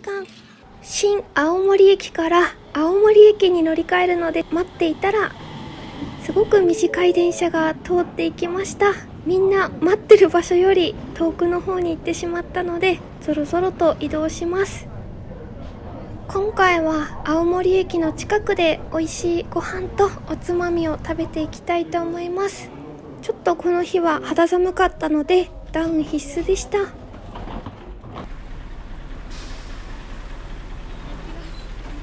間。新青森駅から青森駅に乗り換えるので待っていたら、すごく短い電車が通っていきました。みんな待ってる場所より遠くの方に行ってしまったので、そろそろと移動します。今回は青森駅の近くで美味しいご飯とおつまみを食べていきたいと思います。ちょっとこの日は肌寒かったのでダウン必須でした。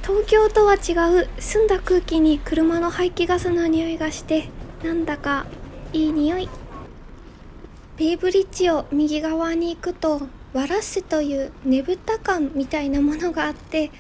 東京とは違う澄んだ空気に車の排気ガスの匂いがして、なんだかいい匂い。ベイブリッジを右側に行くとワラッセというねぶた館みたいなものがあって、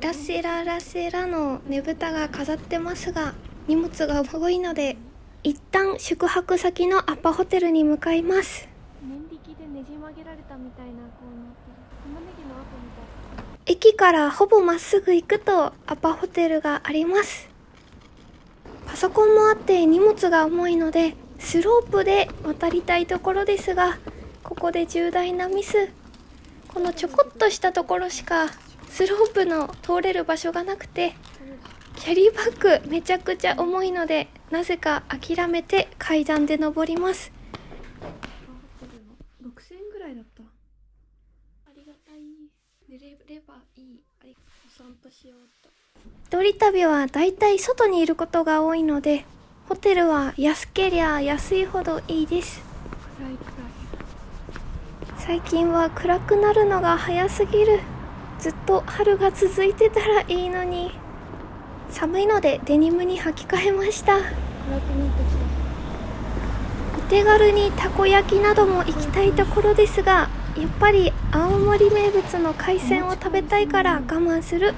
ラセララセラのねぶたが飾ってますが、荷物が多いので一旦宿泊先のアパホテルに向かいます。念力でねじ曲げられたみたいな、こうなってる玉ねぎの跡みたい。駅からほぼまっすぐ行くとアパホテルがあります。パソコンもあって荷物が重いのでスロープで渡りたいところですが、ここで重大なミス。このちょこっとしたところしかスロープの通れる場所がなくて、キャリーバッグめちゃくちゃ重いので、なぜか諦めて階段で登ります。6000円ぐらいだった。ありがたい。寝れればいい。お散歩しようと。一人旅はだいたい外にいることが多いので、ホテルは安けりゃ安いほどいいです。最近は暗くなるのが早すぎる。ずっと春が続いてたらいいのに。寒いのでデニムに履き替えました。暗くなってきお手軽にたこ焼きなども行きたいところですが、やっぱり青森名物の海鮮を食べたいから我慢する。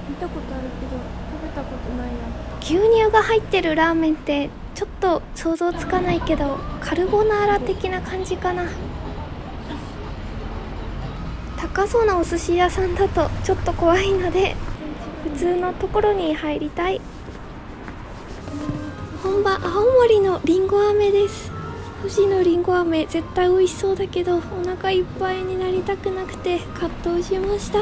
見たことあるけど食べたことないや。牛乳が入ってるラーメンってちょっと想像つかないけど、カルボナーラ的な感じかな。高そうなお寿司屋さんだとちょっと怖いので、普通のところに入りたい。本場青森のりんご飴です。富士のりんご飴絶対美味しそうだけど、お腹いっぱいになりたくなくて葛藤しました。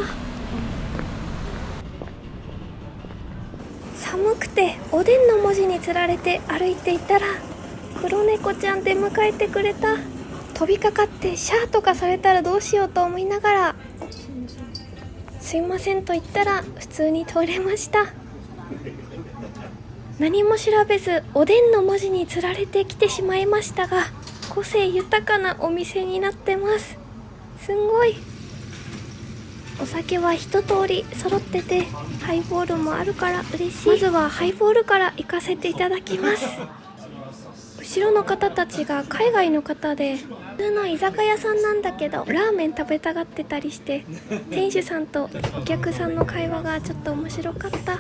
寒くておでんの文字につられて歩いていたら、黒猫ちゃんで迎えてくれた。飛びかかってシャーとかされたらどうしようと思いながら、すいませんと言ったら普通に通れました。何も調べずおでんの文字につられてきてしまいましたが、個性豊かなお店になってます。すんごい。お酒は一通り揃ってて、ハイボールもあるから嬉しい。まずはハイボールから行かせていただきます。後ろの方たちが海外の方で、普通の居酒屋さんなんだけどラーメン食べたがってたりして、店主さんとお客さんの会話がちょっと面白かった。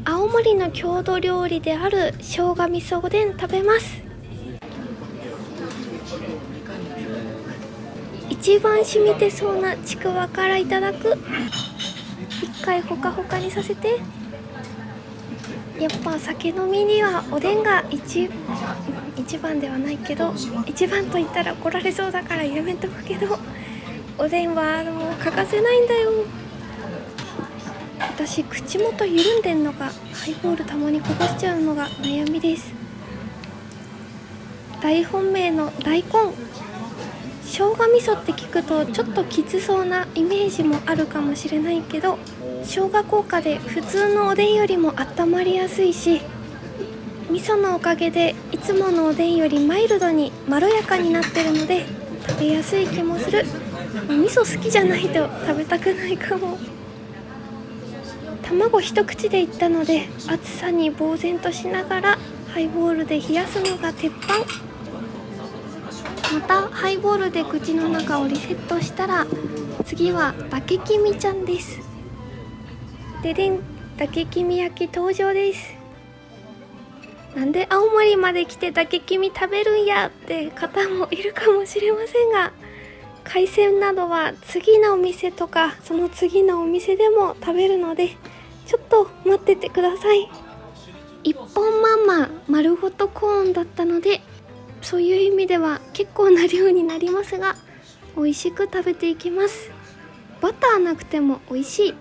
青森の郷土料理である生姜味噌おでん食べます。一番染みてそうなちくわからいただく。一回ほかほかにさせて。やっぱ酒飲みにはおでんが一番ではないけど、一番と言ったら怒られそうだからやめとくけど、おでんはもう欠かせないんだよ。私口元緩んでんのか、ハイボールたまにこぼしちゃうのが悩みです。大本命の大根。生姜味噌って聞くとちょっときつそうなイメージもあるかもしれないけど、生姜効果で普通のおでんよりも温まりやすいし、味噌のおかげでいつものおでんよりマイルドにまろやかになってるので食べやすい気もする。味噌好きじゃないと食べたくないかも。卵一口でいったので暑さに呆然としながらハイボールで冷やすのが鉄板。またハイボールで口の中をリセットしたら、次は竹きみちゃんです。ででん、竹きみ焼き登場です。なんで青森まで来て竹きみ食べるんやって方もいるかもしれませんが、海鮮などは次のお店とかその次のお店でも食べるので、ちょっと待っててください。一本まんま丸ごとコーンだったので、そういう意味では結構な量になりますが、美味しく食べていきます。バターなくても美味しい。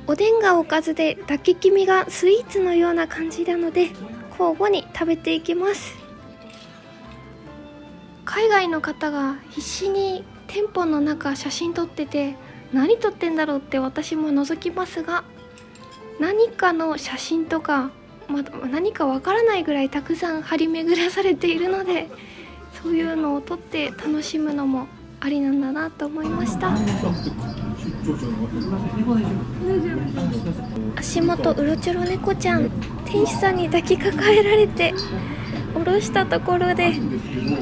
おでんがおかずで炊き黄身がスイーツのような感じなので交互に食べていきます。海外の方が必死に店舗の中写真撮ってて、何撮ってんだろうって私も覗きますが、何かの写真とか、何かわからないぐらいたくさん張り巡らされているので、そういうのを撮って楽しむのもありなんだなと思いました。足元うろちょろ猫ちゃん、店主さんに抱きかかえられて、下ろしたところで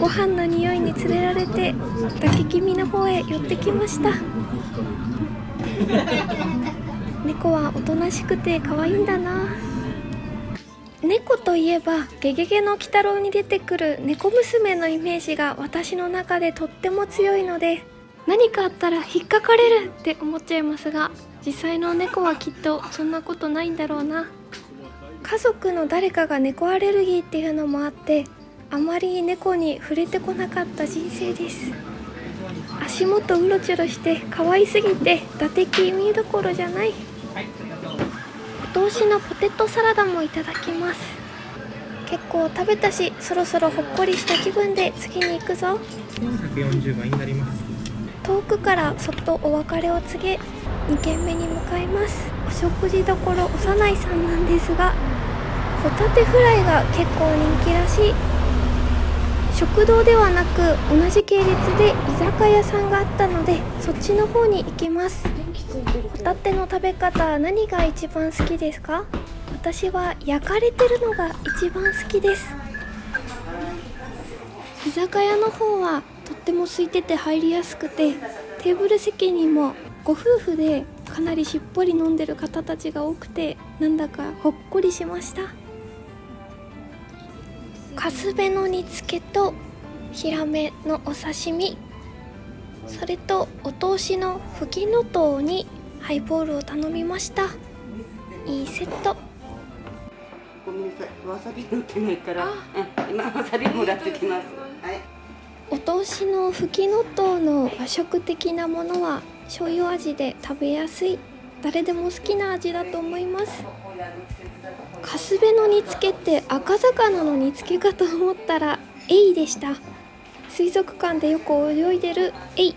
ご飯の匂いに連れられて抱き気味の方へ寄ってきました。猫はおとなしくて可愛いんだな。猫といえばゲゲゲの鬼太郎に出てくる猫娘のイメージが私の中でとっても強いので、何かあったら引っかかれるって思っちゃいますが、実際の猫はきっとそんなことないんだろうな。家族の誰かが猫アレルギーっていうのもあって、あまり猫に触れてこなかった人生です。足元うろちょろして可愛すぎて打的見どころじゃない。お通しのポテトサラダもいただきます。結構食べたし、そろそろほっこりした気分で次に行くぞ。140倍になります。遠くからそっとお別れを告げ、2軒目に向かいます。お食事どころおさないさんなんですが、ホタテフライが結構人気らしい。食堂ではなく同じ系列で居酒屋さんがあったので、そっちの方に行きます。ホタテの食べ方、何が一番好きですか？私は焼かれてるのが一番好きです。居酒屋の方はとっても空いてて入りやすくて、テーブル席にもご夫婦でかなりしっぽり飲んでる方たちが多くて、なんだかほっこりしました。カスベの煮付けとヒラメのお刺身、それとお通しのフキノトウにハイボールを頼みました。いいセット。ごめんなさい、わさび塗ってないから、今わさびもらってきます。はい。お通しのフキノトウの和食的なものは醤油味で食べやすい、誰でも好きな味だと思います。カスベの煮付けって赤魚の煮付けかと思ったらエイでした。水族館でよく泳いでるエイ。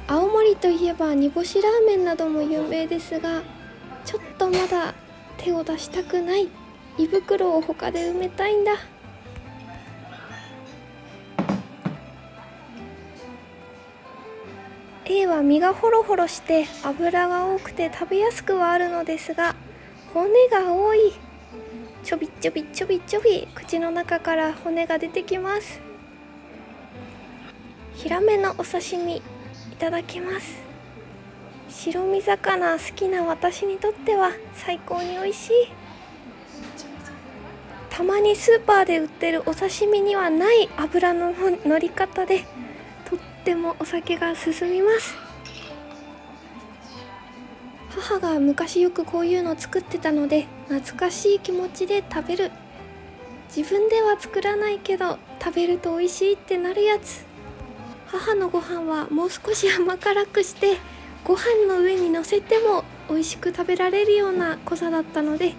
青森といえば煮干しラーメンなども有名ですが、ちょっとまだ手を出したくない。胃袋を他で埋めたいんだ。A は身がホロホロして脂が多くて食べやすくはあるのですが、骨が多い。ちょびちょびちょびちょび口の中から骨が出てきます。ヒラメのお刺身いただきます。白身魚好きな私にとっては最高に美味しい。たまにスーパーで売ってるお刺身にはない脂の乗り方で、とってもお酒が進みます。母が昔よくこういうの作ってたので、懐かしい気持ちで食べる。自分では作らないけど食べると美味しいってなるやつ。母のご飯はもう少し甘辛くしてご飯の上に乗せても美味しく食べられるような濃さだったので、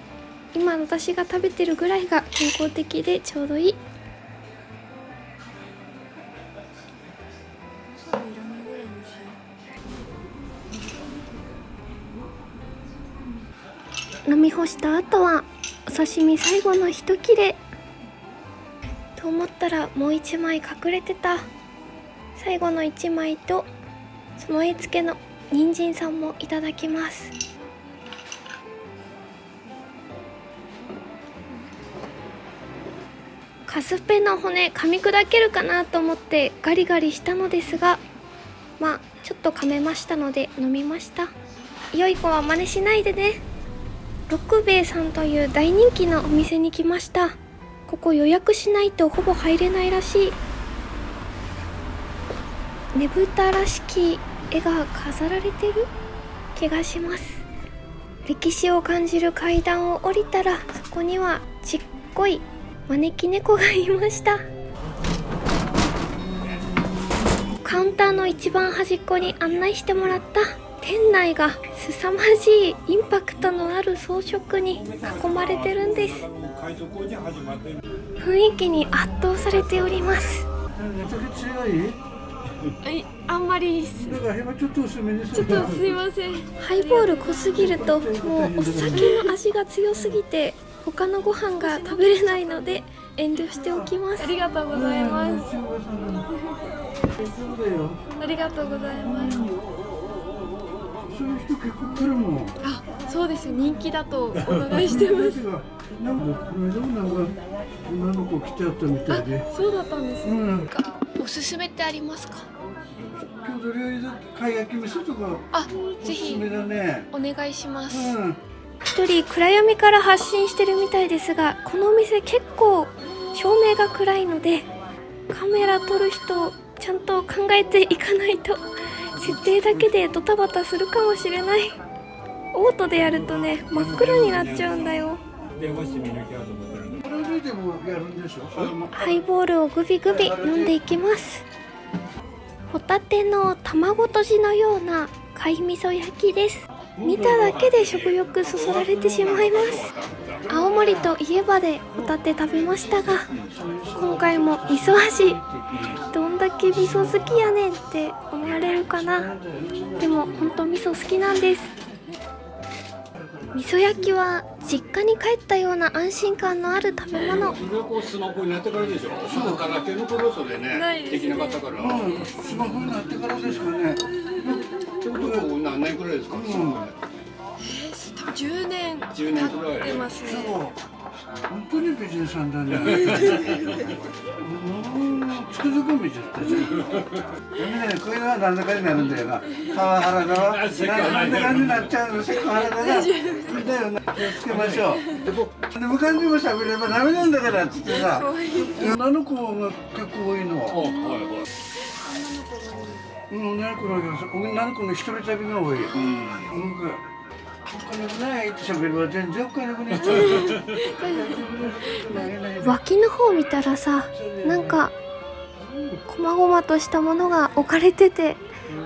今私が食べてるぐらいが健康的でちょうどいい。飲み干した後はお刺身最後の一切れと思ったら、もう一枚隠れてた。最後の一枚と備え付けの人参さんもいただきます。カスペの骨噛み砕けるかなと思ってガリガリしたのですが、ちょっと噛めましたので飲みました。良い子は真似しないでね。六兵衛さんという大人気のお店に来ました。ここ予約しないとほぼ入れないらしい。ねぶたらしき絵が飾られてる気がします。歴史を感じる階段を降りたら、そこにはちっこい招き猫がいました。カウンターの一番端っこに案内してもらった店内が凄まじいインパクトのある装飾に囲まれてるんです。雰囲気に圧倒されております。あんまりちょっとすいません。ハイボール濃すぎるともうお酒の味が強すぎて他のご飯が食べれないので遠慮しておきます。ありがとうございます。ありがとうございます。そういう人結構来るもん。あ、そうですよ。人気だとお願いしてます。なんかこの間もなんか女の子来てあったみたいで。そうだったんですね。うん。おすすめってありますか？郷土料理だと貝焼き味噌とかあ、ぜおすすひめだね。お願いします。うん。一人暗闇から発信してるみたいですが、このお店結構照明が暗いのでカメラ撮る人ちゃんと考えていかないと設定だけでドタバタするかもしれない。オートでやるとね真っ暗になっちゃうんだよ。これでもやるんでしょ。ハイボールをグビグビ飲んでいきます。ホタテの卵とじのような貝味噌焼きです。見ただけで食欲そそられてしまいます。青森といえばでホタテ食べましたが、今回も味噌味。どんだけ味噌好きやねんって思われるかな。でも本当味噌好きなんです。味噌焼きは実家に帰ったような安心感のある食べ物。それこスマホになってからでしょ。そうから手の頃それねできなかったから。スマホになってからですかね。ってことは何年くらいですか。多分10年経ってますね。本当に美人さんだね。つくづく見ちゃったじゃん。こういうのはなんだかになるんだよな。パワハラだわ。なんだかになっちゃうの。セクハラだな。だよな。気をつけましょう。無感にも喋ればダメなんだからっつってさ。女の子が結構多いの。女の子の一人旅が多い。お金ないって喋るわ。全然お金がない。脇の方見たらさ、なんか細々としたものが置かれてて、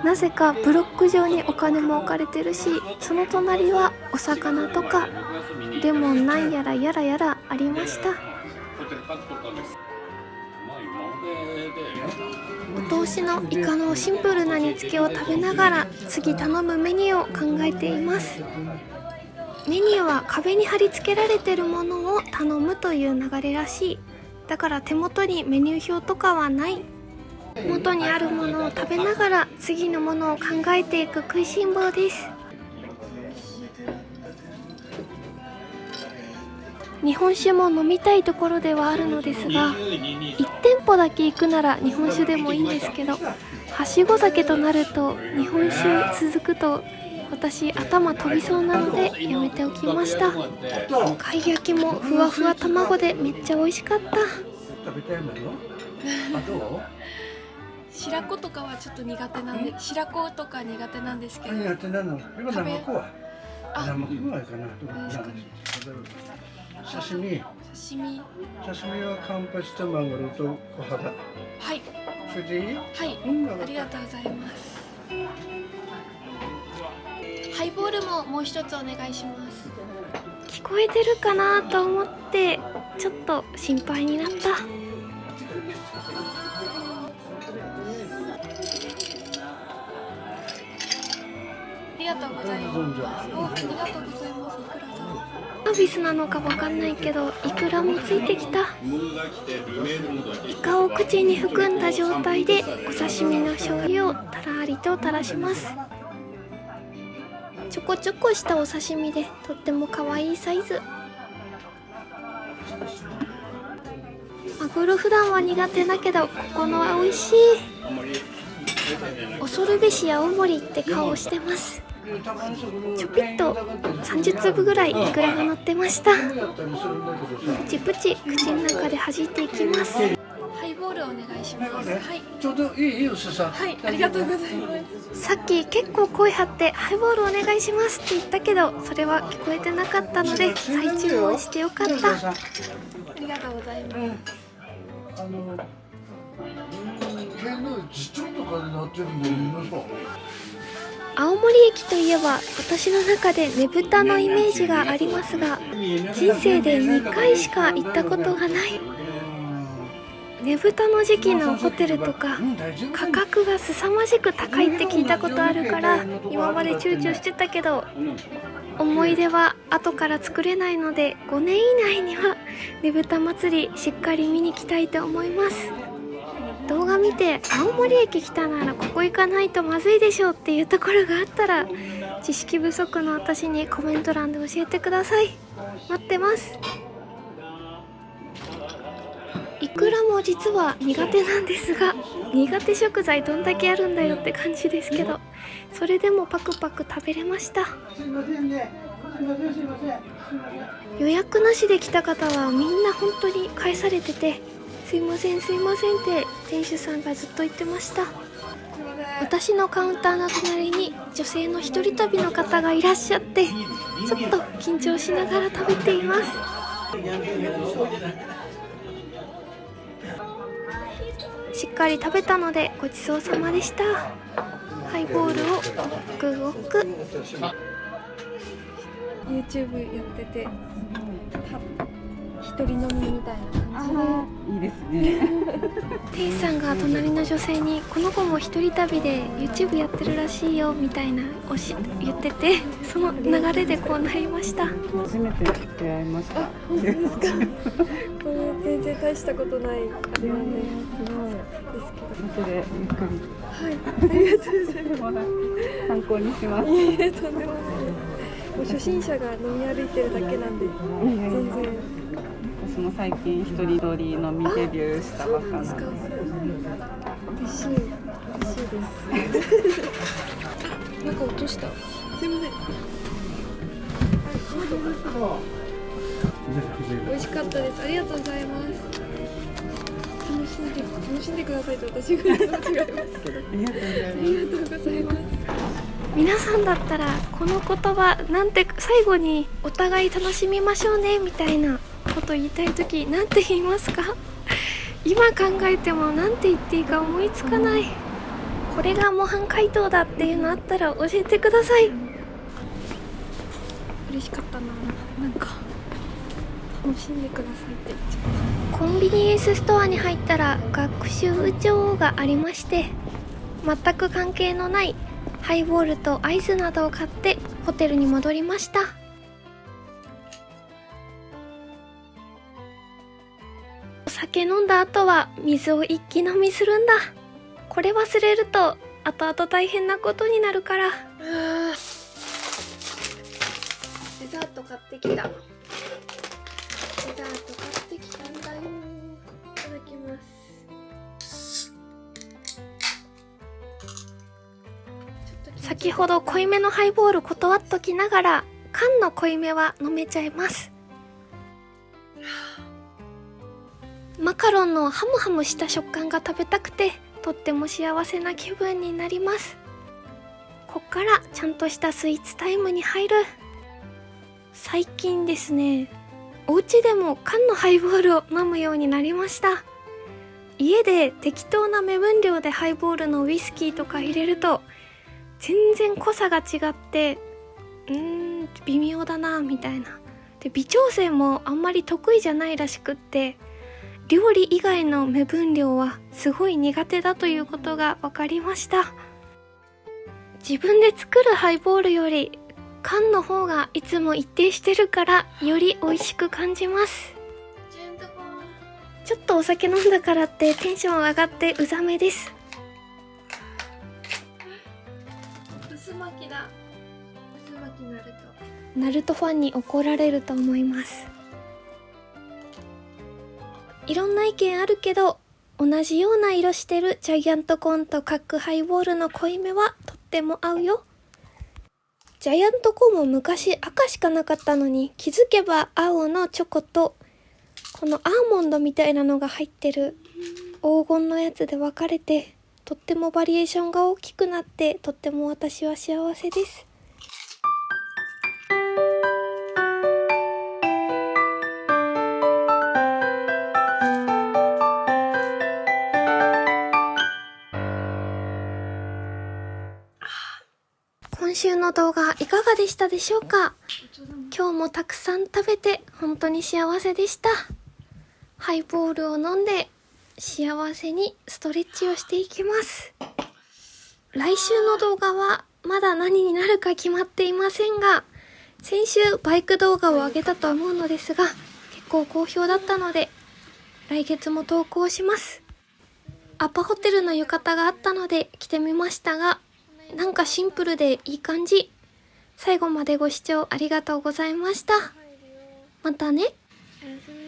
なぜかブロック状にお金も置かれてるし、その隣はお魚とかレモンなんやらやらやらありました。お通しのイカのシンプルな煮付けを食べながら次頼むメニューを考えています。メニューは壁に貼り付けられてるものを頼むという流れらしい。だから手元にメニュー表とかはない。元にあるものを食べながら次のものを考えていく食いしん坊です。日本酒も飲みたいところではあるのですが、1店舗だけ行くなら日本酒でもいいんですけど、はしご酒となると日本酒続くと私頭飛びそうなのでやめておきました。貝焼きもふわふわ卵でめっちゃ美味しかった。食べたいもの？あ、どう？白子とかはちょっと苦手なんで、白子とか苦手なんですけど。苦手なの？今ナマコは？ナマコはかな。刺身はカンパチとマグロと小肌。はい。それでいい？はい。ありがとうございます。ハイボールももう一つお願いします。聞こえてるかなと思ってちょっと心配になった。ありがとうございます。ありがとうございます。いくらだ。サービスなのかわかんないけどイクラもついてきた。イカを口に含んだ状態でお刺身の醤油をたらりと垂らします。ちょこちょこしたお刺身でとっても可愛いサイズ。マグロ普段は苦手だけどここのは美味しい。恐るべし青森って顔をしてます。ちょぴっと30粒ぐらいイクラが乗ってました。プチプチ口の中で弾いていきます。ハイボールお願いします。はい。ちょうどいい薄さ。はい、ありがとうございます。さっき結構声張ってハイボールお願いしますって言ったけど、それは聞こえてなかったので再注文してよかった。ありがとうございます。県の市長とかになってるんだよね。青森駅といえば私の中でねぶたのイメージがありますが、人生で2回しか行ったことがない。ねぶたの時期のホテルとか価格が凄まじく高いって聞いたことあるから、今まで躊躇してたけど、思い出は後から作れないので、5年以内にはねぶた祭りしっかり見に来たいと思います。動画見て青森駅来たならここ行かないとまずいでしょうっていうところがあったら、知識不足の私にコメント欄で教えてください。待ってます。いくらも実は苦手なんですが、苦手食材どんだけあるんだよって感じですけど、それでもパクパク食べれました。予約なしで来た方はみんな本当に返されてて、すいませんすいませんって店主さんがずっと言ってました。私のカウンターの隣に女性の一人旅の方がいらっしゃって、ちょっと緊張しながら食べています。しっかり食べたのでごちそうさまでした。ハイボールをごくごく。 YouTube やってて一人飲みみたいな感じで、いいですね。店員さんが隣の女性にこの子も一人旅で YouTube やってるらしいよみたいな言ってて、その流れでこうなりました。初めて出会いました。本当ですか？これ全然大したことないあれなんで、すごいですけど、それゆっくりはい、ありがとうございます。参考にします。いえいえ、とんでもない。もう初心者が飲み歩いてるだけなんで、全然。私も最近一人撮り飲みデビューしたばっかなんで。嬉しいです。なんか落とした。すいません。美味しかったです。ありがとうございます。楽しんでくださいと私が言うの違いますけど。ありがとうございます。皆さんだったらこの言葉なんて最後にお互い楽しみましょうねみたいなこと言いたいときなんて言いますか？今考えてもなんて言っていいか思いつかない。これが模範解答だっていうのあったら教えてください。嬉しかったな。なんか楽しんでくださいって言っちゃった。コンビニエンスストアに入ったら学習帳がありまして、全く関係のないハイボールとアイスなどを買ってホテルに戻りました。お酒飲んだ後は水を一気飲みするんだ。これ忘れると後々大変なことになるから。デザート買ってきた。デザート買ってきたんだよ。いただきます。先ほど濃いめのハイボール断っときながら、缶の濃いめは飲めちゃいます。マカロンのハムハムした食感が食べたくて、とっても幸せな気分になります。こっからちゃんとしたスイーツタイムに入る。最近ですね、お家でも缶のハイボールを飲むようになりました。家で適当な目分量でハイボールのウイスキーとか入れると全然濃さが違って、微妙だなみたいな。で、微調整もあんまり得意じゃないらしくって、料理以外の目分量はすごい苦手だということが分かりました。自分で作るハイボールより缶の方がいつも一定してるからより美味しく感じます。ちょっとお酒飲んだからってテンション上がってうざめです。薄巻きだ。薄巻きナルト。ナルトファンに怒られると思います。いろんな意見あるけど、同じような色してるジャイアントコーンと各ハイボールの濃いめはとっても合うよ。ジャイアントコーンも昔赤しかなかったのに、気づけば青のチョコとこのアーモンドみたいなのが入ってる黄金のやつで分かれて、とってもバリエーションが大きくなって、とっても私は幸せです。今週の動画いかがでしたでしょうか？今日もたくさん食べて本当に幸せでした。ハイボールを飲んで幸せにストレッチをしていきます。来週の動画はまだ何になるか決まっていませんが、先週バイク動画を上げたと思うのですが、結構好評だったので来月も投稿します。アパホテルの浴衣があったので着てみましたが、なんかシンプルでいい感じ。最後までご視聴ありがとうございました。またね。おやすみ